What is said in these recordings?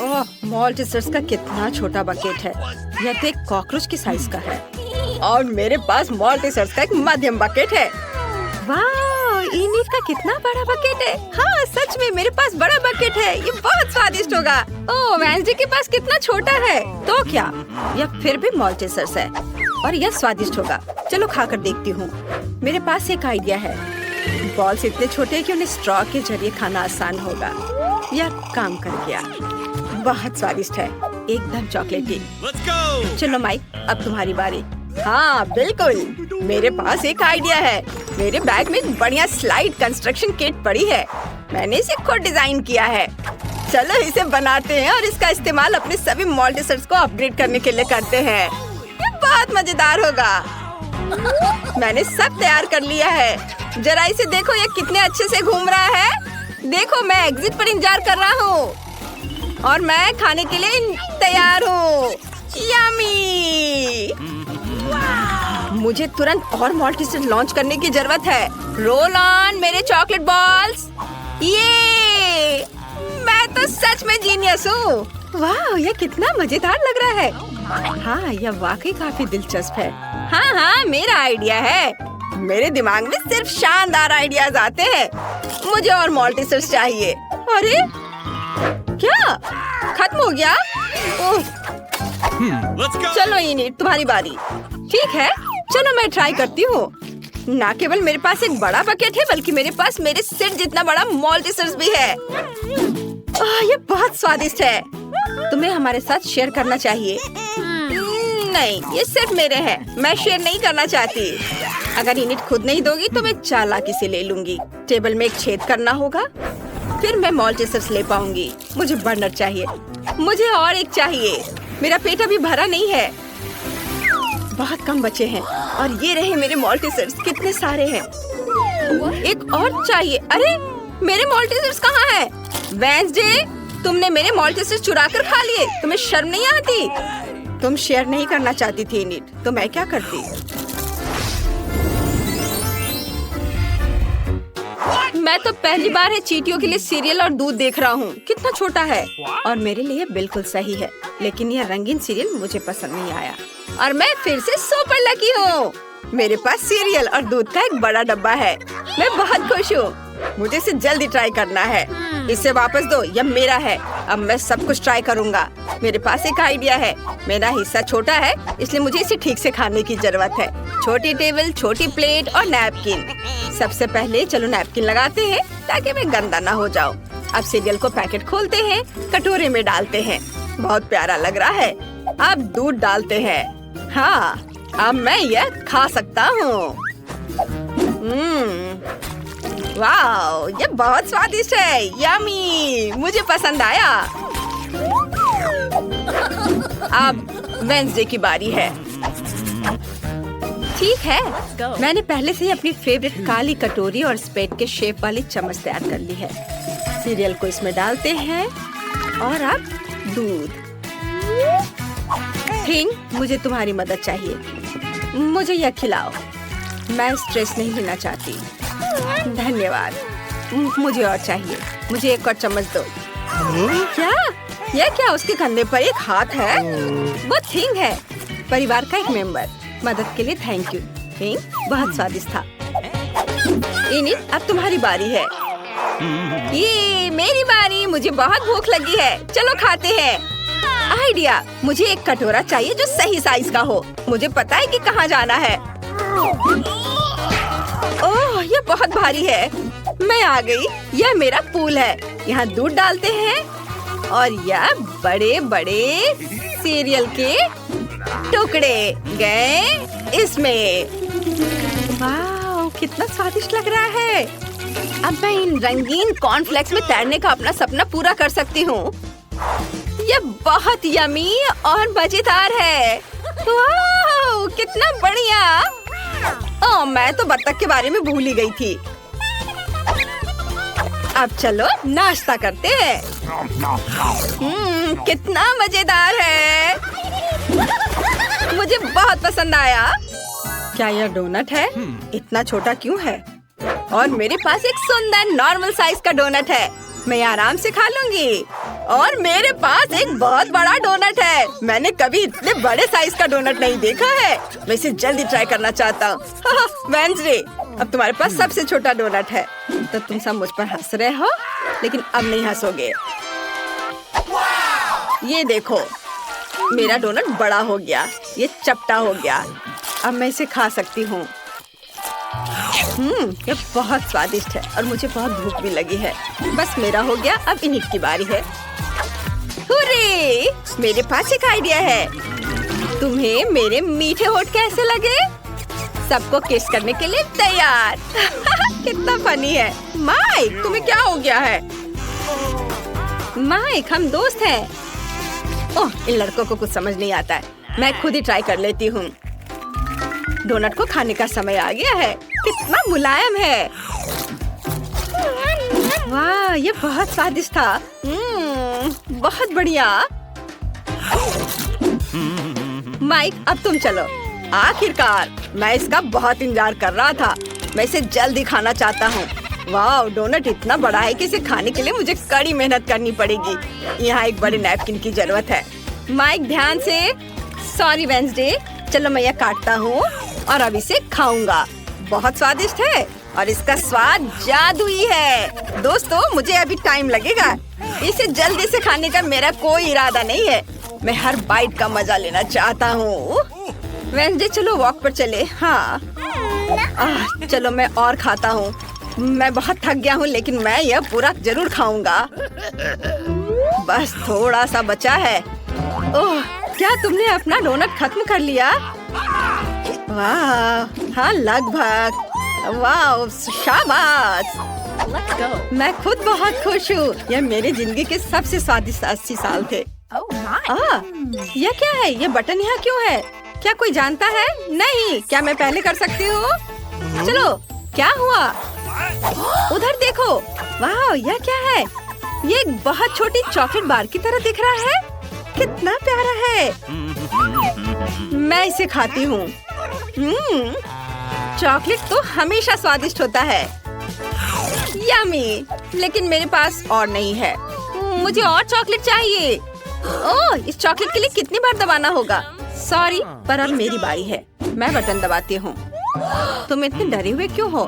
ओह, मॉल्टीसर्स का कितना छोटा बकेट है। यह तो एक कॉकरोच की साइज का है। और मेरे पास मॉल्टीसर्स का एक मध्यम बकेट है। वाह, इनिट का कितना बड़ा बकेट है। हाँ, सच में मेरे पास बड़ा बकेट है। ये बहुत स्वादिष्ट होगा। ओह, वेंसडे के पास कितना छोटा है। तो क्या, यह फिर भी मॉल्टीसर्स है और यह स्वादिष्ट होगा। चलो खाकर देखती हूँ। मेरे पास एक आइडिया है। बॉल्स इतने छोटे हैं कि उन्हें स्ट्रॉ के जरिए खाना आसान होगा। यह काम कर गया। बहुत स्वादिष्ट है, एकदम चॉकलेटी। चलो माइक, अब तुम्हारी बारी। हाँ बिल्कुल, मेरे पास एक आइडिया है। मेरे बैग में एक बढ़िया स्लाइड कंस्ट्रक्शन किट पड़ी है। मैंने इसे खुद डिजाइन किया है। चलो इसे बनाते हैं और इसका इस्तेमाल अपने सभी मॉल्टीसर्स को अपग्रेड करने के लिए करते हैं। ये बहुत मजेदार होगा। मैंने सब तैयार कर लिया है। जरा इसे देखो, ये कितने अच्छे से घूम रहा है। देखो, मैं एग्जिट पर इंतजार कर रहा हूँ और मैं खाने के लिए तैयार हूँ। यम्मी! मुझे तुरंत और मॉल्टीसर्स लॉन्च करने की जरूरत है। रोल ऑन मेरे चॉकलेट बॉल्स। ये मैं तो सच में जीनियस हूँ। वाह, यह कितना मजेदार लग रहा है। हाँ, यह वाकई काफी दिलचस्प है। हाँ, मेरा आइडिया है। मेरे दिमाग में सिर्फ शानदार आइडियाज आते हैं। मुझे और मॉल्टीसर्स चाहिए। अरे क्या खत्म हो गया? चलो इनिट, तुम्हारी बारी। ठीक है, चलो मैं ट्राई करती हूँ। ना केवल मेरे पास एक बड़ा बकेट है, बल्कि मेरे पास मेरे सिर जितना बड़ा मॉल्टीसर्स भी है। ये बहुत स्वादिष्ट है। तुम्हें हमारे साथ शेयर करना चाहिए। नहीं, ये सिर्फ मेरे हैं। मैं शेयर नहीं करना चाहती। अगर इनिट खुद नहीं दोगी तो मैं चालाकी से ले लूंगी। टेबल में एक छेद करना होगा, फिर मैं मॉल्टीसर्स ले पाऊंगी। मुझे बर्नर चाहिए। मुझे और एक चाहिए। मेरा पेट अभी भरा नहीं है। बहुत कम बचे हैं और ये रहे मेरे मॉल्टीसर्स। कितने सारे हैं। एक और चाहिए। अरे मेरे मॉल्टीसर्स कहाँ हैं? वेंसडे, तुमने मेरे मॉल्टीसर्स चुरा कर खा लिए। तुम्हें शर्म नहीं आती? तुम शेयर नहीं करना चाहती थी इनिट, तो मैं क्या करती? मैं तो पहली बार है चींटियों के लिए सीरियल और दूध देख रहा हूँ। कितना छोटा है और मेरे लिए बिल्कुल सही है। लेकिन यह रंगीन सीरियल मुझे पसंद नहीं आया और मैं फिर से सुपर लकी हूँ। मेरे पास सीरियल और दूध का एक बड़ा डब्बा है। मैं बहुत खुश हूँ। मुझे इसे जल्दी ट्राई करना है। इसे वापस दो, यह मेरा है। अब मैं सब कुछ ट्राई करूँगा। मेरे पास एक आइडिया है। मेरा हिस्सा छोटा है, इसलिए मुझे इसे ठीक से खाने की जरूरत है। छोटी टेबल, छोटी प्लेट और नैपकिन। सबसे पहले चलो नैपकिन लगाते हैं ताकि मैं गंदा ना हो जाऊँ। अब सीरियल को पैकेट खोलते हैं, कटोरे में डालते हैं। बहुत प्यारा लग रहा है। अब दूध डालते हैं। हाँ, अब मैं यह खा सकता हूँ। वाह, ये बहुत स्वादिष्ट है। यम्मी, मुझे पसंद आया। अब वेंसडे की बारी है। ठीक है, मैंने पहले से ही अपनी फेवरेट काली कटोरी और स्पेट के शेप वाली चम्मच तैयार कर ली है। सीरियल को इसमें डालते हैं और अब दूध। थिंग, मुझे तुम्हारी मदद चाहिए। मुझे यह खिलाओ। मैं स्ट्रेस नहीं लेना चाहती। धन्यवाद। मुझे और चाहिए। मुझे एक और चम्मच दो। क्या? यह क्या? उसके कंधे पर एक हाथ है। वो थिंग है, परिवार का एक मेंबर। मदद के लिए थैंक यू। थिंग बहुत स्वादिष्ट था। इनिट, अब तुम्हारी बारी है। ये मेरी बारी। मुझे बहुत भूख लगी है। चलो खाते हैं। आइडिया, मुझे एक कटोरा चाहिए जो सही साइज का हो। मुझे पता है कि कहाँ जाना है। ओह, ये बहुत भारी है। मैं आ गई। यह मेरा पूल है। यहाँ दूध डालते हैं और यह बड़े बड़े सीरियल के टुकड़े गए इसमें। वाह, कितना स्वादिष्ट लग रहा है। अब मैं इन रंगीन कॉर्नफ्लेक्स में तैरने का अपना सपना पूरा कर सकती हूँ। यह बहुत यमी और मजेदार है। वाह, कितना बढ़िया। ओह, मैं तो बत्तख के बारे में भूल ही गई थी। अब चलो नाश्ता करते हैं। कितना मजेदार है। मुझे बहुत पसंद आया। क्या यह डोनट है? इतना छोटा क्यों है? और मेरे पास एक सुंदर नॉर्मल साइज का डोनट है। मैं आराम से खा लूंगी। और मेरे पास एक बहुत बड़ा डोनट है। मैंने कभी इतने बड़े साइज का डोनट नहीं देखा है। मैं इसे जल्दी ट्राई करना चाहता हूँ। वेंसडे, अब तुम्हारे पास सबसे छोटा डोनट है, तो तुम सब मुझ पर हंस रहे हो, लेकिन अब नहीं हंसोगे। ये देखो, मेरा डोनट बड़ा हो गया, ये चपटा हो गया। अब मैं इसे खा सकती हूँ। ये बहुत स्वादिष्ट है और मुझे बहुत भूख भी लगी है। बस मेरा हो गया, अब इनिट की बारी है। हुर्रे! मेरे पास एक आइडिया है। तुम्हें मेरे मीठे होठ कैसे लगे? सबको किस करने के लिए तैयार। कितना फनी है। माइक, तुम्हें क्या हो गया है? माइक, हम दोस्त हैं। ओह, इन लड़कों को कुछ समझ नहीं आता है। मैं खुद ही ट्राई कर लेती हूँ। डोनट को खाने का समय आ गया है। कितना मुलायम है। वाह, ये बहुत स्वादिष्ट था। बहुत बढ़िया। माइक, अब तुम चलो। आखिरकार, मैं इसका बहुत इंतजार कर रहा था। मैं इसे जल्दी खाना चाहता हूँ। वाह, डोनट इतना बड़ा है कि इसे खाने के लिए मुझे कड़ी मेहनत करनी पड़ेगी। यहाँ एक बड़े नैपकिन की जरूरत है। माइक, ध्यान से। Sorry Wednesday. चलो, मैं यह काटता हूँ और अब इसे खाऊंगा। बहुत स्वादिष्ट है और इसका स्वाद जादुई है। दोस्तों, मुझे अभी टाइम लगेगा। इसे जल्दी से खाने का मेरा कोई इरादा नहीं है। मैं हर बाइट का मजा लेना चाहता हूँ। वेंसडे, चलो वॉक पर चले। हाँ, चलो मैं और खाता हूँ। मैं बहुत थक गया हूँ, लेकिन मैं यह पूरा जरूर खाऊंगा। बस थोड़ा सा बचा है। ओह, क्या तुमने अपना डोनट खत्म कर लिया? वाह, हाँ लगभग। वाह, शाबाश। मैं खुद बहुत खुश हूँ। यह मेरी जिंदगी के सबसे स्वादिष्ट 80 साल थे। यह क्या है? यह बटन यहाँ क्यों है? क्या कोई जानता है? नहीं, क्या मैं पहले कर सकती हूँ? चलो, क्या हुआ? उधर देखो। वाह, यह क्या है? ये एक बहुत छोटी चॉकलेट बार की तरह दिख रहा है। कितना प्यारा है। मैं इसे खाती हूँ। चॉकलेट तो हमेशा स्वादिष्ट होता है। यम्मी, लेकिन मेरे पास और नहीं है। मुझे और चॉकलेट चाहिए। ओह, इस चॉकलेट के लिए कितनी बार दबाना होगा? सॉरी, पर अब मेरी बारी है। मैं बटन दबाती हूँ। तुम इतने डरे हुए क्यों हो?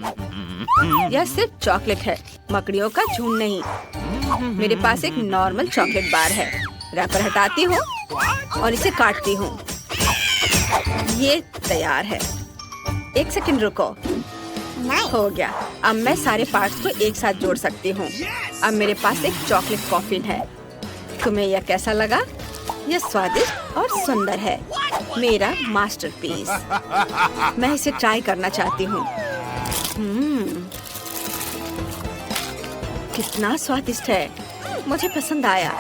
यह सिर्फ चॉकलेट है, मकड़ियों का झुंड नहीं। मेरे पास एक नॉर्मल चॉकलेट बार है। रैपर हटाती हूँ और इसे काटती हूँ। ये तैयार है। एक सेकंड रुको। हो गया। अब मैं सारे पार्ट्स को एक साथ जोड़ सकती हूँ। अब मेरे पास एक चॉकलेट कॉफिन है। तुम्हें यह कैसा लगा? यह स्वादिष्ट और सुंदर है। मेरा मास्टरपीस। मैं इसे ट्राई करना चाहती हूँ। कितना स्वादिष्ट है। मुझे पसंद आया।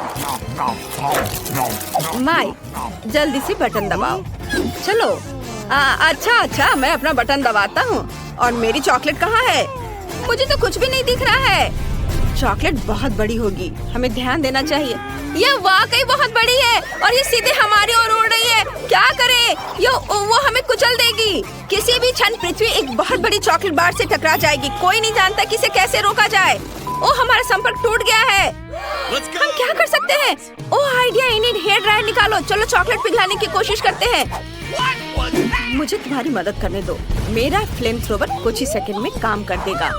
माइक, जल्दी से बटन दबाओ। चलो। अच्छा, मैं अपना बटन दबाता हूँ। और मेरी चॉकलेट कहाँ है? मुझे तो कुछ भी नहीं दिख रहा है। चॉकलेट बहुत बड़ी होगी, हमें ध्यान देना चाहिए। यह वाकई बहुत बड़ी है और ये सीधे हमारी ओर उड़ रही है। क्या करें? वो हमें कुचल देगी। किसी भी क्षण पृथ्वी एक बहुत बड़ी चॉकलेट बार से टकरा जाएगी। कोई नहीं जानता कि इसे कैसे रोका जाए। ओह, हमारा संपर्क टूट गया है। हम क्या कर सकते हैं? ओह, आइडिया। इन्हें हेयर ड्रायर निकालो। चलो चॉकलेट पिघलाने की कोशिश करते हैं। मुझे तुम्हारी मदद करने दो। मेरा फ्लेम थ्रोवर कुछ ही सेकंड में काम कर देगा।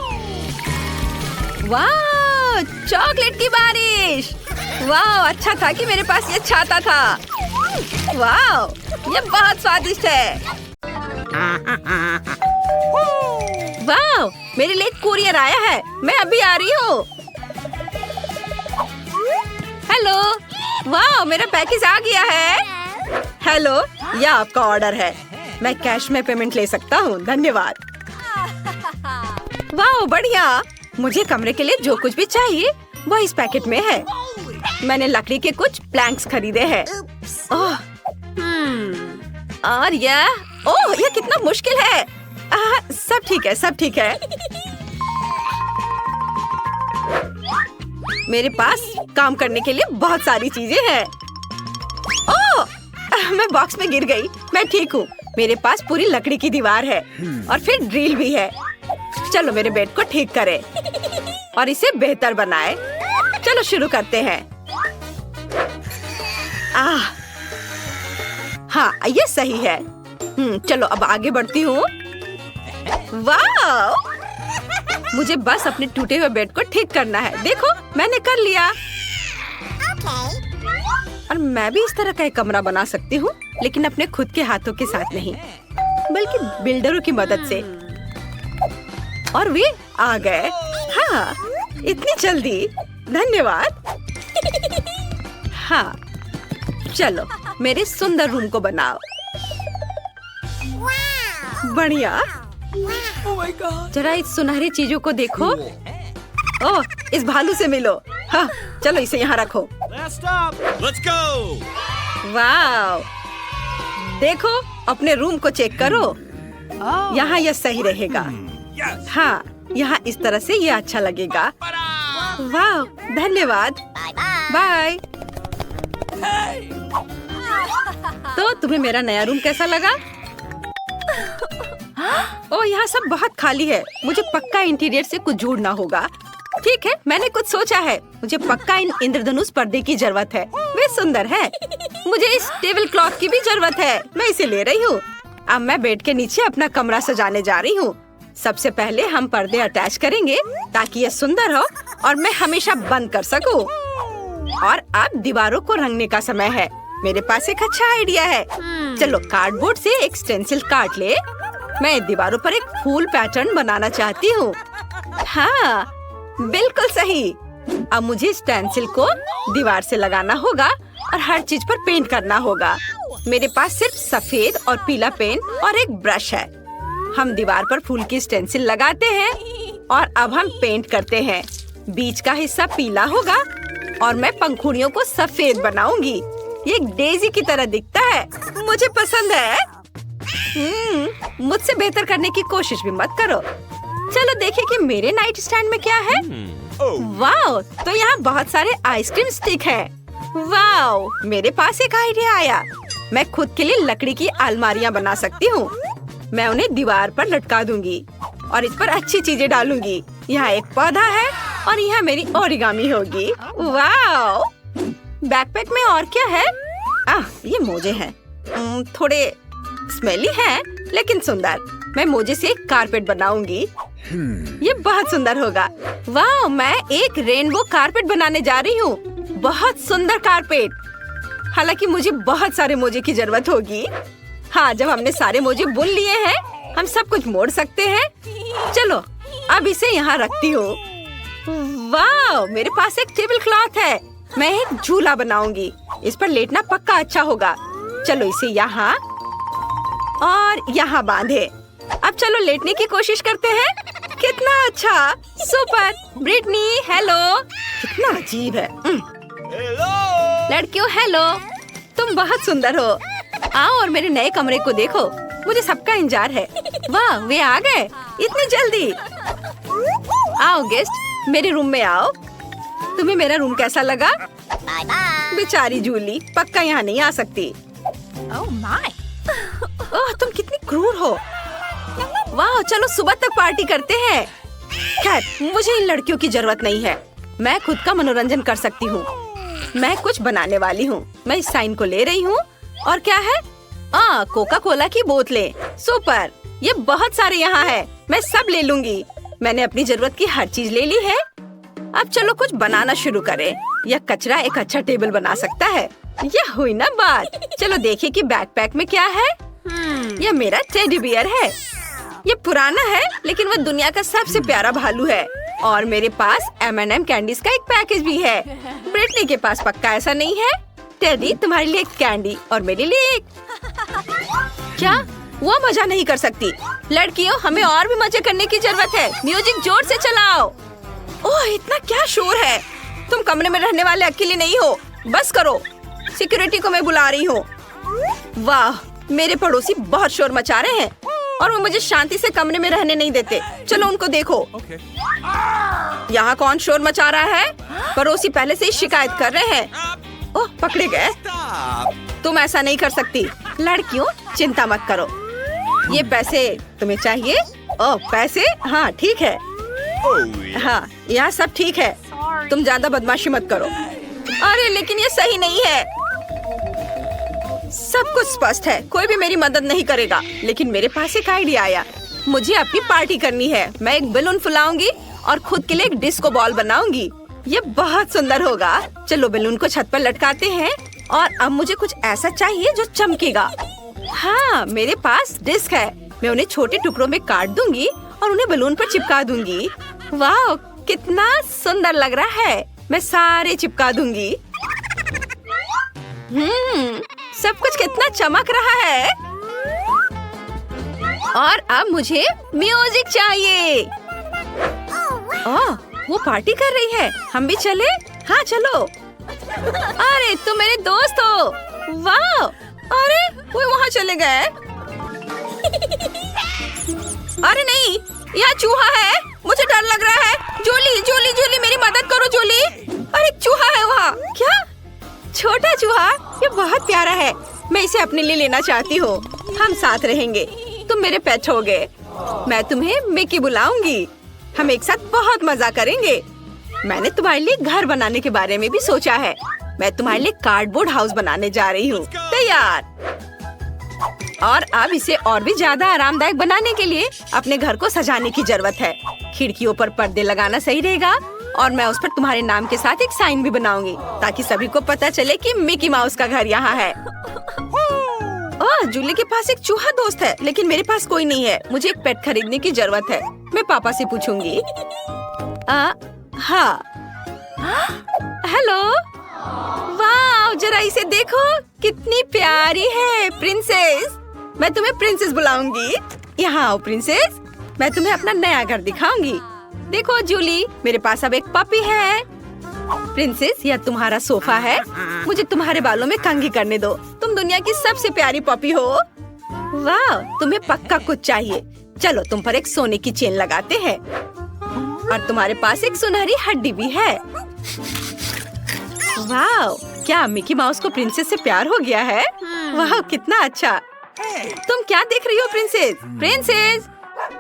वाह, चॉकलेट की बारिश। वाह, अच्छा था कि मेरे पास ये छाता था। वाह, ये बहुत स्वादिष्ट है। वाह, मेरे लिए कुरियर आया है। मैं अभी आ रही हूँ। हेलो। वाह, मेरा पैकेज आ गया है। हेलो, यह आपका ऑर्डर है। मैं कैश में पेमेंट ले सकता हूँ। धन्यवाद। वाह, बढ़िया। मुझे कमरे के लिए जो कुछ भी चाहिए वो इस पैकेट में है। मैंने लकड़ी के कुछ प्लैंक्स खरीदे हैं। ओह, और यह कितना मुश्किल है। सब ठीक है, सब ठीक है। मेरे पास काम करने के लिए बहुत सारी चीजें हैं। ओह, मैं बॉक्स में गिर गई। मैं ठीक हूँ। मेरे पास पूरी लकड़ी की दीवार है और फिर ड्रिल भी है। चलो मेरे बेड को ठीक करें और इसे बेहतर बनाए। चलो शुरू करते हैं। हाँ, ये सही है। चलो अब आगे बढ़ती हूँ। वाह! मुझे बस अपने टूटे हुए बेड को ठीक करना है। देखो, मैंने कर लिया। और मैं भी इस तरह का एक कमरा बना सकती हूँ, लेकिन अपने खुद के हाथों के साथ नहीं, बल्कि बिल्डरों की मदद से। और वे आ गए। हाँ, इतनी जल्दी, धन्यवाद। हाँ, चलो मेरे सुंदर रूम को बनाओ। बढ़िया। जरा इस सुनहरी चीजों को देखो। ओह, इस भालू से मिलो। हाँ, चलो इसे यहाँ रखो। Let's go! वाव! देखो, अपने रूम को चेक करो। यहाँ यह सही रहेगा। हाँ, यहाँ इस तरह से ये अच्छा लगेगा। वाह, धन्यवाद। बाय। तो तुम्हें मेरा नया रूम कैसा लगा? ओह, यहाँ सब बहुत खाली है। मुझे पक्का इंटीरियर से कुछ जोड़ना होगा। ठीक है, मैंने कुछ सोचा है। मुझे पक्का इन इंद्रधनुष पर्दे की जरूरत है। वे सुंदर है। मुझे इस टेबल क्लॉथ की भी जरूरत है। मैं इसे ले रही हूँ। अब मैं बेड के नीचे अपना कमरा सजाने जा रही हूँ। सबसे पहले हम पर्दे अटैच करेंगे ताकि ये सुंदर हो और मैं हमेशा बंद कर सकूँ। और अब दीवारों को रंगने का समय है। मेरे पास एक अच्छा आइडिया है। चलो कार्डबोर्ड से एक स्टेंसिल काट ले। मैं दीवारों पर एक फूल पैटर्न बनाना चाहती हूँ। हाँ, बिल्कुल सही। अब मुझे स्टेंसिल को दीवार से लगाना होगा और हर चीज पर पेंट करना होगा। मेरे पास सिर्फ सफेद और पीला पेन और एक ब्रश है। हम दीवार पर फूल की स्टेंसिल लगाते हैं और अब हम पेंट करते हैं। बीच का हिस्सा पीला होगा और मैं पंखुड़ियों को सफेद बनाऊंगी। ये एक डेजी की तरह दिखता है। मुझे पसंद है। मुझसे बेहतर करने की कोशिश भी मत करो। चलो देखें कि मेरे नाइट स्टैंड में क्या है। वाओ, तो यहाँ बहुत सारे आइसक्रीम स्टिक हैं। वाओ, मेरे पास एक आइडिया आया। मैं खुद के लिए लकड़ी की अलमारियाँ बना सकती हूँ। मैं उन्हें दीवार पर लटका दूंगी और इस पर अच्छी चीजें डालूंगी। यहाँ एक पौधा है और यहाँ मेरी ओरिगामी होगी। वाओ, बैकपैक में और क्या है? ये मोजे हैं। थोड़े स्मेली हैं, लेकिन सुंदर। मैं मोजे से एक कारपेट बनाऊंगी। ये बहुत सुंदर होगा। वाह, मैं एक रेनबो कारपेट बनाने जा रही हूँ। बहुत सुंदर कारपेट। हालांकि मुझे बहुत सारे मोजे की जरूरत होगी। हाँ, जब हमने सारे मोजे बुन लिए हैं, हम सब कुछ मोड़ सकते हैं। चलो, अब इसे यहाँ रखती हूँ। वाह, मेरे पास एक टेबल क्लॉथ है। मैं एक झूला बनाऊंगी। इस पर लेटना पक्का अच्छा होगा। चलो इसे यहाँ और यहाँ बांधे। अब चलो लेटने की कोशिश करते हैं। कितना अच्छा, सुपर। Britney, hello. कितना अजीब है। लड़कियों, हेलो। तुम बहुत सुंदर हो। आओ और मेरे नए कमरे को देखो। मुझे सबका इंतजार है। वाह, वे आ गए इतनी जल्दी। आओ गेस्ट, मेरे रूम में आओ। तुम्हें मेरा रूम कैसा लगा? बेचारी जूली पक्का यहाँ नहीं आ सकती। ओह, तुम कितनी क्रूर हो। वाह, चलो सुबह तक पार्टी करते हैं। खैर, मुझे इन लड़कियों की जरूरत नहीं है। मैं खुद का मनोरंजन कर सकती हूँ। मैं कुछ बनाने वाली हूँ। मैं इस साइन को ले रही हूँ। और क्या है? कोका कोला की बोतलें। सुपर, ये बहुत सारे यहाँ है। मैं सब ले लूंगी। मैंने अपनी जरूरत की हर चीज ले ली है। अब चलो कुछ बनाना शुरू करें। यह कचरा एक अच्छा टेबल बना सकता है। यह हुई ना बात। चलो देखिए कि बैकपैक में क्या है। यह मेरा टेडी बियर है। ये पुराना है, लेकिन वह दुनिया का सबसे प्यारा भालू है। और मेरे पास M&M कैंडीज का एक पैकेज भी है। ब्रिटनी के पास पक्का ऐसा नहीं है। टेडी, तुम्हारे लिए एक कैंडी और मेरे लिए एक। क्या? वो मजा नहीं कर सकती। लड़कियों, हमें और भी मजे करने की जरूरत है। म्यूजिक जोर से चलाओ। ओह, इतना क्या शोर है। तुम कमरे में रहने वाले अकेले नहीं हो। बस करो। सिक्योरिटी को मैं बुला रही हूँ। वाह, मेरे पड़ोसी बहुत शोर मचा रहे हैं और वो मुझे शांति से कमरे में रहने नहीं देते। चलो उनको देखो। यहाँ कौन शोर मचा रहा है? पड़ोसी पहले से ही शिकायत कर रहे हैं। ओह, पकड़े गए। तुम ऐसा नहीं कर सकती। लड़कियों, चिंता मत करो। ये पैसे तुम्हें चाहिए? ओह, पैसे? हाँ, ठीक है। हाँ, यहाँ सब ठीक है। तुम ज्यादा बदमाशी मत करो। अरे लेकिन ये सही नहीं है। सब कुछ स्पष्ट है, कोई भी मेरी मदद नहीं करेगा। लेकिन मेरे पास एक आइडिया आया। मुझे अपनी पार्टी करनी है। मैं एक बैलून फुलाऊंगी और खुद के लिए एक डिस्को बॉल बनाऊंगी। ये बहुत सुंदर होगा। चलो बैलून को छत पर लटकाते हैं। और अब मुझे कुछ ऐसा चाहिए जो चमकेगा। हाँ, मेरे पास डिस्क है। मैं उन्हें छोटे टुकड़ों में काट दूंगी और उन्हें बैलून पर चिपका दूंगी। वाह, कितना सुंदर लग रहा है। मैं सारे चिपका दूंगी। सब कुछ कितना चमक रहा है। और अब मुझे म्यूजिक चाहिए। ओह, वो पार्टी कर रही है। हम भी चले? हाँ चलो। अरे तुम मेरे दोस्त हो। वाह, अरे वो वहाँ चले गए। अरे नहीं, यहाँ चूहा है। मुझे डर लग रहा है। जूली जूली जूली, मेरी मदद करो जूली। अरे चूहा है वहाँ। क्या? छोटा चूहा? ये बहुत प्यारा है। मैं इसे अपने लिए लेना चाहती हूँ। हम साथ रहेंगे। तुम मेरे पेट होगे। मैं तुम्हें मिकी बुलाऊंगी। हम एक साथ बहुत मजा करेंगे। मैंने तुम्हारे लिए घर बनाने के बारे में भी सोचा है। मैं तुम्हारे लिए कार्डबोर्ड हाउस बनाने जा रही हूँ। तैयार? और अब इसे और भी ज्यादा आरामदायक बनाने के लिए अपने घर को सजाने की जरूरत है। खिड़कियों पर पर्दे लगाना सही रहेगा। और मैं उस पर तुम्हारे नाम के साथ एक साइन भी बनाऊंगी ताकि सभी को पता चले कि मिकी माउस का घर यहाँ है। ओह, जूली के पास एक चूहा दोस्त है, लेकिन मेरे पास कोई नहीं है। मुझे एक पेट खरीदने की जरूरत है। मैं पापा से पूछूंगी। हाँ। हेलो। वाह, जरा इसे देखो, कितनी प्यारी है। प्रिंसेस। मैं तुम्हें प्रिंसेस बुलाऊंगी। यहाँ आओ प्रिंसेस। मैं तुम्हें अपना नया घर दिखाऊंगी। देखो जूली, मेरे पास अब एक पपी है। प्रिंसेस, यह तुम्हारा सोफा है। मुझे तुम्हारे बालों में कंघी करने दो। तुम दुनिया की सबसे प्यारी पपी हो। वाह, तुम्हें पक्का कुछ चाहिए। चलो तुम पर एक सोने की चेन लगाते हैं। और तुम्हारे पास एक सुनहरी हड्डी भी है। वाह, क्या मिकी माउस को प्रिंसेस से प्यार हो गया है? वाह, कितना अच्छा। तुम क्या देख रही हो प्रिंसेस? प्रिंसेस,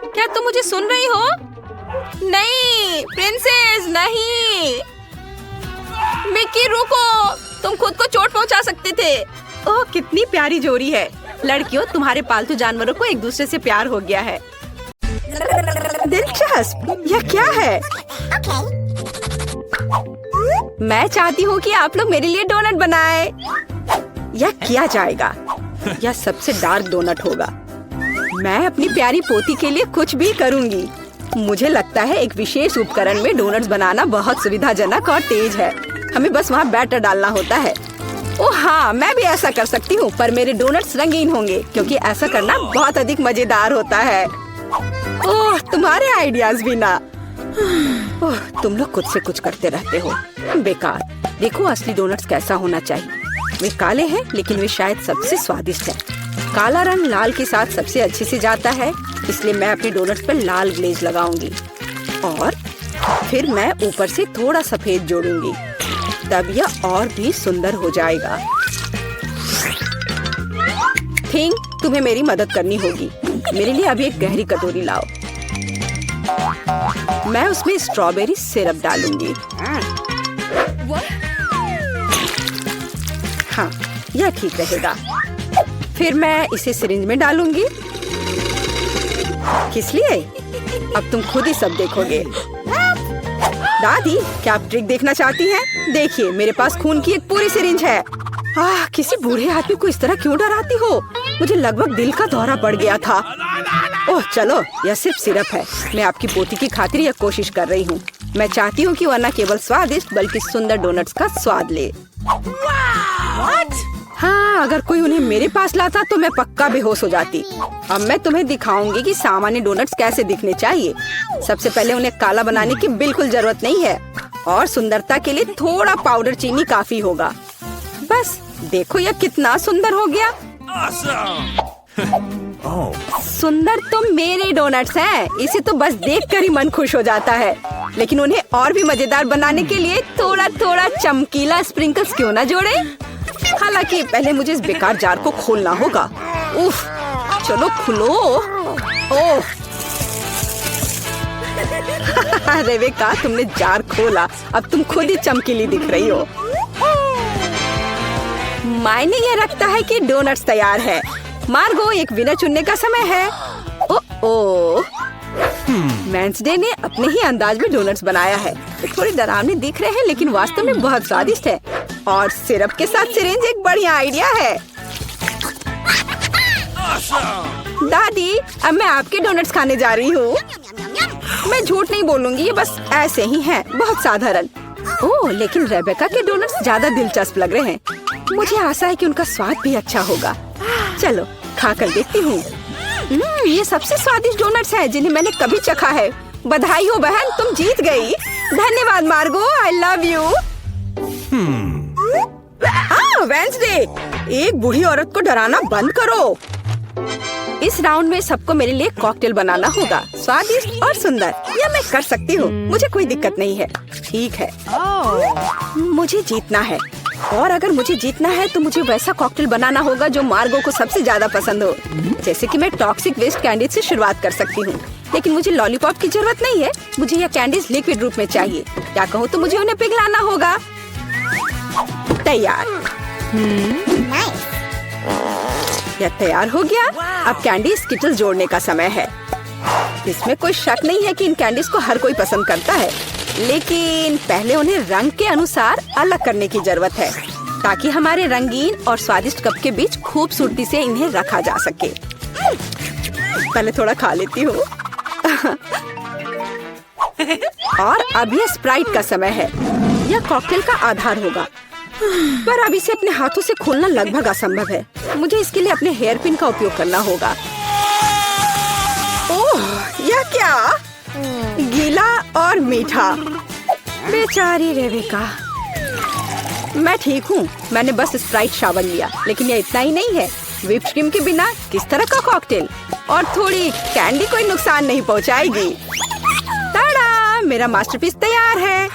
क्या तुम मुझे सुन रही हो? नहीं प्रिंसेस, नहीं। मिकी रुको, तुम खुद को चोट पहुंचा सकते थे। ओह, कितनी प्यारी जोड़ी है। लड़कियों, तुम्हारे पालतू जानवरों को एक दूसरे से प्यार हो गया है। दिलचस्प। यह क्या है? मैं चाहती हूँ कि आप लोग मेरे लिए डोनट बनाएं। यह किया जाएगा। यह सबसे डार्क डोनट होगा। मैं अपनी प्यारी पोती के लिए कुछ भी करूँगी। मुझे लगता है एक विशेष उपकरण में डोनट्स बनाना बहुत सुविधाजनक और तेज है। हमें बस वहाँ बैटर डालना होता है। ओह हाँ, मैं भी ऐसा कर सकती हूँ, पर मेरे डोनट्स रंगीन होंगे क्योंकि ऐसा करना बहुत अधिक मजेदार होता है। ओह, तुम्हारे आइडियाज भी ना। ओह, तुम लोग खुद से कुछ करते रहते हो। बेकार। देखो असली डोनट्स कैसा होना चाहिए। वे काले हैं, लेकिन वे शायद सबसे स्वादिष्ट हैं। काला रंग लाल के साथ सबसे अच्छे से जाता है, इसलिए मैं अपने डोनट्स पर लाल ग्लेज लगाऊंगी। और फिर मैं ऊपर से थोड़ा सफेद जोड़ूंगी, तब यह और भी सुंदर हो जाएगा। थिंग, तुम्हें मेरी मदद करनी होगी। मेरे लिए अभी एक गहरी कटोरी लाओ। मैं उसमें स्ट्रॉबेरी सिरप डालूंगी। हाँ, यह ठीक रहेगा। फिर मैं इसे सिरिंज में डालूंगी। किस लिए? अब तुम खुद ही सब देखोगे। दादी, क्या आप ट्रिक देखना चाहती हैं? देखिए, मेरे पास खून की एक पूरी सिरिंज है। किसी बूढ़े आदमी को इस तरह क्यों डराती हो? मुझे लगभग दिल का दौरा पड़ गया था। ओह चलो, यह सिर्फ सिरप है। मैं आपकी पोती की खातिर यह कोशिश कर रही हूँ। मैं चाहती हूँ कि वह न केवल स्वादिष्ट बल्कि सुंदर डोनट्स का स्वाद ले। हाँ, अगर कोई उन्हें मेरे पास लाता तो मैं पक्का बेहोश हो जाती। अब मैं तुम्हें दिखाऊंगी कि सामान्य डोनट्स कैसे दिखने चाहिए। सबसे पहले उन्हें काला बनाने की बिल्कुल जरूरत नहीं है और सुंदरता के लिए थोड़ा पाउडर चीनी काफी होगा। बस देखो, यह कितना सुंदर हो गया। सुंदर तो मेरे डोनट्स हैं। इसे तो बस देखकर ही मन खुश हो जाता है। लेकिन उन्हें और भी मजेदार बनाने के लिए थोड़ा थोड़ा चमकीला स्प्रिंकल्स क्यों ना जोड़े? हालांकि पहले मुझे इस बेकार जार को खोलना होगा। उफ, चलो खुलो। ओह, रेवेका, तुमने जार खोला। अब तुम खुद ही चमकीली दिख रही हो। मायने ये रखता है कि डोनट्स तैयार है। मार्गो, एक विनर चुनने का समय है। ओ वेंसडे ने अपने ही अंदाज में डोनट्स बनाया है। ये थोड़े डरावने दिख रहे हैं लेकिन वास्तव में बहुत स्वादिष्ट है। और सिरप के साथ सिरिंज एक बढ़िया आइडिया है। दादी, अब मैं आपके डोनट्स खाने जा रही हूँ। मैं झूठ नहीं बोलूंगी, ये बस ऐसे ही हैं, बहुत साधारण। ओह, लेकिन रेबेका के डोनट्स ज्यादा दिलचस्प लग रहे हैं। मुझे आशा है कि उनका स्वाद भी अच्छा होगा। चलो खाकर देखती हूँ। ये सबसे स्वादिष्ट डोनट्स हैं जिन्हें मैंने कभी चखा है। बधाई हो बहन, तुम जीत गई। धन्यवाद मार्गो, आई लव यू। वेंसडे, एक बूढ़ी औरत को डराना बंद करो। इस राउंड में सबको मेरे लिए कॉकटेल बनाना होगा, स्वादिष्ट और सुंदर। यह मैं कर सकती हूँ, मुझे कोई दिक्कत नहीं है। ठीक है, मुझे जीतना है। और अगर मुझे जीतना है तो मुझे वैसा कॉकटेल बनाना होगा जो मार्गो को सबसे ज्यादा पसंद हो। जैसे कि मैं टॉक्सिक वेस्ट कैंडीज से शुरुआत कर सकती हूँ, लेकिन मुझे लॉलीपॉप की जरूरत नहीं है। मुझे यह कैंडीज लिक्विड रूप में चाहिए। क्या कहूँ तो मुझे उन्हें पिघलाना होगा। तैयार। यह तैयार हो गया। अब कैंडी स्किटल्स जोड़ने का समय है। इसमें कोई शक नहीं है कि इन कैंडीज को हर कोई पसंद करता है, लेकिन पहले उन्हें रंग के अनुसार अलग करने की जरूरत है ताकि हमारे रंगीन और स्वादिष्ट कप के बीच खूबसूरती से इन्हें रखा जा सके। पहले थोड़ा खा लेती हूँ। और अब यह स्प्राइट का समय है। यह कॉकटेल का आधार होगा, पर अब इसे अपने हाथों से खोलना लगभग असंभव है। मुझे इसके लिए अपने हेयर पिन का उपयोग करना होगा। ओह, यह क्या? गीला और मीठा। बेचारी रेबेका। मैं ठीक हूँ, मैंने बस स्प्राइट शावर लिया, लेकिन यह इतना ही नहीं है। व्हिप्ड क्रीम के बिना किस तरह का कॉकटेल? और थोड़ी कैंडी कोई नुकसान नहीं पहुँचाएगी। ताड़ा, मेरा मास्टरपीस तैयार है।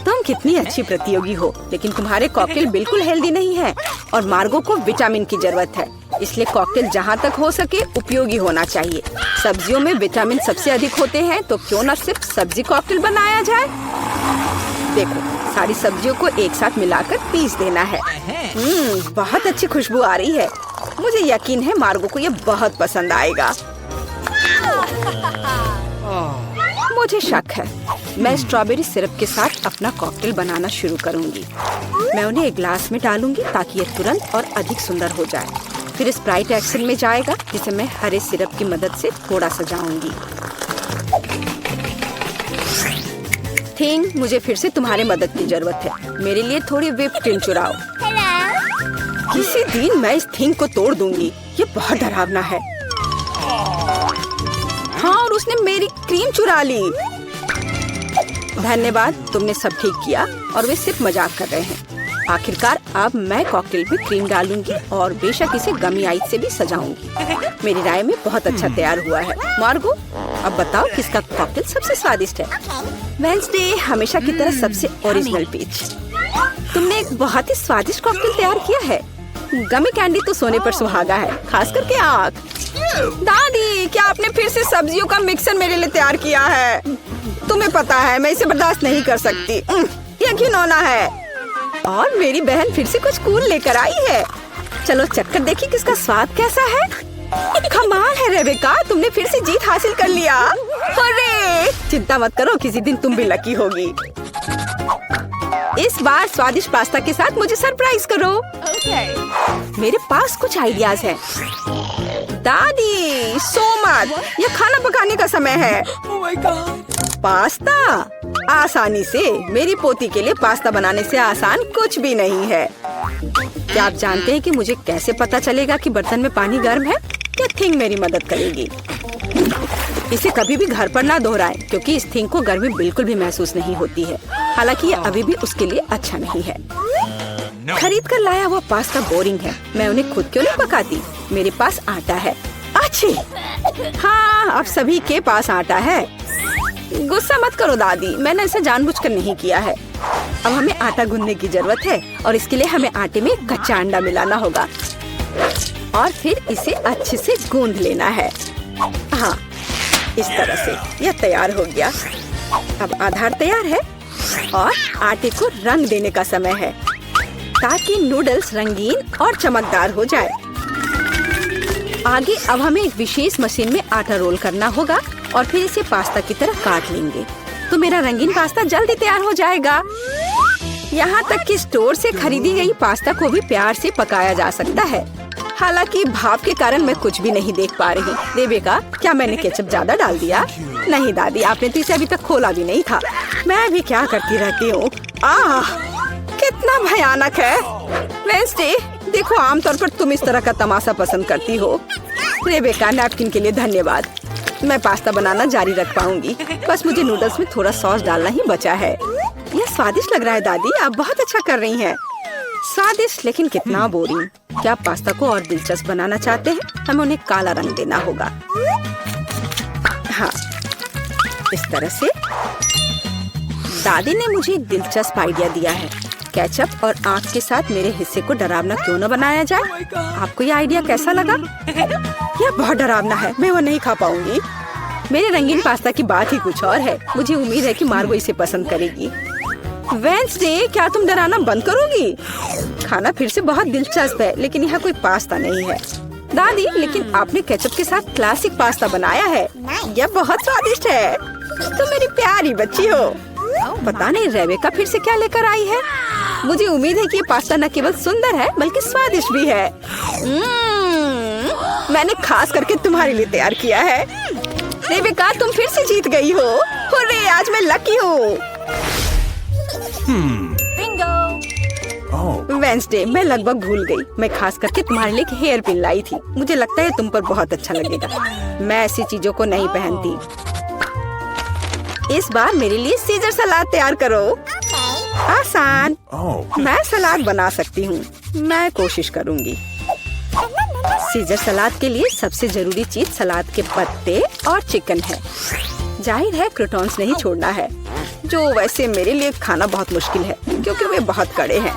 तुम कितनी अच्छी प्रतियोगी हो, लेकिन तुम्हारे कॉकटेल बिल्कुल हेल्दी नहीं है और मार्गो को विटामिन की जरूरत है। इसलिए कॉकटेल जहाँ तक हो सके उपयोगी होना चाहिए। सब्जियों में विटामिन सबसे अधिक होते हैं, तो क्यों न सिर्फ सब्जी कॉकटेल बनाया जाए। देखो, सारी सब्जियों को एक साथ मिलाकर पीस देना है। बहुत अच्छी खुशबू आ रही है। मुझे यकीन है मार्गो को यह बहुत पसंद आएगा। मुझे शक है। मैं स्ट्रॉबेरी सिरप के साथ अपना कॉकटेल बनाना शुरू करूंगी। मैं उन्हें एक ग्लास में डालूंगी ताकि ये तुरंत और अधिक सुंदर हो जाए। फिर स्प्राइट एक्शन में जाएगा, जिसे मैं हरे सिरप की मदद से थोड़ा सजाऊंगी। थिंग, मुझे फिर से तुम्हारी मदद की जरूरत है। मेरे लिए थोड़ी व्हिप्ड क्रीम चुराओ। किसी दिन मैं इस थिंग को तोड़ दूंगी। ये बहुत डरावना है। हाँ, और उसने मेरी क्रीम चुरा ली। धन्यवाद, तुमने सब ठीक किया। और वे सिर्फ मजाक कर रहे हैं। आखिरकार अब मैं कॉकटेल में क्रीम डालूंगी और बेशक इसे गमी आइस से भी सजाऊंगी। मेरी राय में बहुत अच्छा तैयार हुआ है। मार्गो, अब बताओ किसका कॉकटेल सबसे स्वादिष्ट है? वेंसडे, हमेशा की तरह सबसे ओरिजिनल पीच। तुमने एक बहुत ही स्वादिष्ट कॉकटेल तैयार किया है। गमी कैंडी तो सोने पर सुहागा है, खास करके आँख। दादी, क्या आपने फिर से सब्जियों का मिक्सर मेरे लिए तैयार किया है? तुम्हें पता है मैं इसे बर्दाश्त नहीं कर सकती। यह घिनौना है। और मेरी बहन फिर से कुछ कूल लेकर आई है। चलो चक्कर देखिए किसका स्वाद कैसा है। कमाल है रेबेका, तुमने फिर से जीत हासिल कर लिया। अरे चिंता मत करो, किसी दिन तुम भी लकी होगी। इस बार स्वादिष्ट पास्ता के साथ मुझे सरप्राइज करो। मेरे पास कुछ आइडियाज हैं। दादी, सो मत, यह खाना पकाने का समय है। पास्ता आसानी से। मेरी पोती के लिए पास्ता बनाने से आसान कुछ भी नहीं है। क्या आप जानते हैं कि मुझे कैसे पता चलेगा कि बर्तन में पानी गर्म है? यह थिंग मेरी मदद करेगी। इसे कभी भी घर पर ना दोहराएं, क्योंकि इस थिंग को गर्मी बिल्कुल भी महसूस नहीं होती है। हालांकि ये अभी भी उसके लिए अच्छा नहीं है। खरीद कर लाया हुआ पास्ता बोरिंग है। मैं उन्हें खुद क्यों नहीं पकाती? मेरे पास आटा है। अच्छी, हाँ, अब सभी के पास आटा है। गुस्सा मत करो दादी, मैंने इसे जानबूझकर नहीं किया है। अब हमें आटा गूंदने की जरूरत है और इसके लिए हमें आटे में कच्चा अंडा मिलाना होगा और फिर इसे अच्छे से गूंद लेना है। हाँ, इस तरह से यह तैयार हो गया। अब आधार तैयार है और आटे को रंग देने का समय है। ताकि नूडल्स रंगीन और चमकदार हो जाए। आगे अब हमें एक विशेष मशीन में आटा रोल करना होगा और फिर इसे पास्ता की तरह काट लेंगे, तो मेरा रंगीन पास्ता जल्दी तैयार हो जाएगा। यहाँ तक कि स्टोर से खरीदी गई पास्ता को भी प्यार से पकाया जा सकता है। हालांकि भाप के कारण मैं कुछ भी नहीं देख पा रही। रेबेका, क्या मैंने केचप ज्यादा डाल दिया? नहीं दादी, आपने तो इसे अभी तक खोला भी नहीं था। मैं भी क्या करती रहती हूँ। कितना भयानक है। वेंसडे, देखो आमतौर पर तुम इस तरह का तमाशा पसंद करती हो। रेबेका, नैपकिन के लिए धन्यवाद। मैं पास्ता बनाना जारी रख पाऊंगी। बस मुझे नूडल्स में थोड़ा सॉस डालना ही बचा है। यह स्वादिष्ट लग रहा है दादी, आप बहुत अच्छा कर रही हैं। स्वादिष्ट लेकिन कितना बोरिंग। क्या आप पास्ता को और दिलचस्प बनाना चाहते हैं? हमें उन्हें काला रंग देना होगा। हाँ, इस तरह से। दादी ने मुझे एक दिलचस्प आइडिया दिया है। केचप और आँख के साथ मेरे हिस्से को डरावना क्यों न बनाया जाए? आपको ये आइडिया कैसा लगा? यह बहुत डरावना है, मैं वो नहीं खा पाऊंगी। मेरे रंगीन पास्ता की बात ही कुछ और है। मुझे उम्मीद है कि मार्गो इसे पसंद करेगी। वेंसडे, क्या तुम डराना बंद करोगी? खाना फिर से बहुत दिलचस्प है, लेकिन यहाँ कोई पास्ता नहीं है। दादी, लेकिन आपने केचप के साथ क्लासिक पास्ता बनाया है। यह बहुत स्वादिष्ट है। तुम मेरी प्यारी बच्ची हो। पता नहीं रेबेका फिर से क्या लेकर आई है। मुझे उम्मीद है कि ये पास्ता न केवल सुंदर है बल्कि स्वादिष्ट भी है। मैंने खास करके तुम्हारे लिए तैयार किया है। रेबेका, तुम फिर से जीत गई हो। हुर्रे, आज मैं लकी हूँ। वेंसडे, मैं लगभग भूल गई। मैं खास करके तुम्हारे लिए एक हेयर पिन लाई थी। मुझे लगता है तुम पर बहुत अच्छा लगेगा। मैं ऐसी चीजों को नहीं पहनती। इस बार मेरे लिए सीजर सलाद तैयार करो। आसान। मैं सलाद बना सकती हूँ। मैं कोशिश करूँगी। सीजर सलाद के लिए सबसे जरूरी चीज सलाद के पत्ते और चिकन है। जाहिर है क्रूटॉन्स नहीं छोड़ना है, जो वैसे मेरे लिए खाना बहुत मुश्किल है क्योंकि वे बहुत कड़े हैं।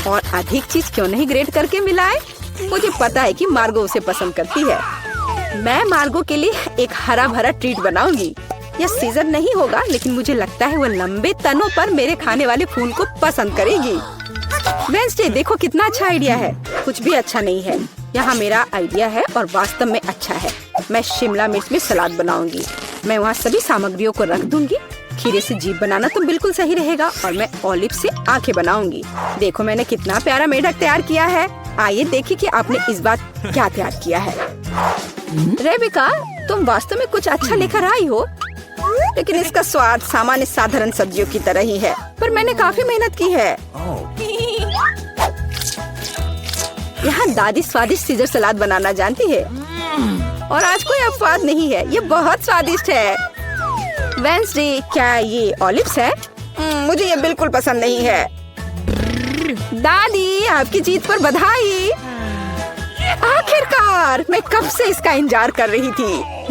और अधिक चीज क्यों नहीं ग्रेट करके मिलाए? मुझे पता है कि मार्गो उसे पसंद करती है। मैं मार्गो के लिए एक हरा भरा ट्रीट बनाऊंगी। यह सीजर नहीं होगा, लेकिन मुझे लगता है वो लंबे तनों पर मेरे खाने वाले फूल को पसंद करेगी। वेंसडे, देखो कितना अच्छा आइडिया है। कुछ भी अच्छा नहीं है। यहाँ मेरा आइडिया है और वास्तव में अच्छा है। मैं शिमला मिर्च में सलाद बनाऊंगी। मैं वहाँ सभी सामग्रियों को रख दूंगी। खीरे से जीभ बनाना तो बिल्कुल सही रहेगा और मैं ऑलिव से आंखें बनाऊंगी। देखो मैंने कितना प्यारा मेढक तैयार किया है। आइए देखिए कि आपने इस बार क्या तैयार किया है। रेबेका, तुम वास्तव में कुछ अच्छा लेकर आई हो, लेकिन इसका स्वाद सामान्य साधारण सब्जियों की तरह ही है। पर मैंने काफी मेहनत की है। यहाँ दादी स्वादिष्ट सीजर सलाद बनाना जानती है और आज कोई अपवाद नहीं है। ये बहुत स्वादिष्ट है। वेंसडे, क्या ये ऑलिव्स है? मुझे ये बिल्कुल पसंद नहीं है। दादी, आपकी जीत पर बधाई। आखिरकार, मैं कब से इसका इंतजार कर रही थी।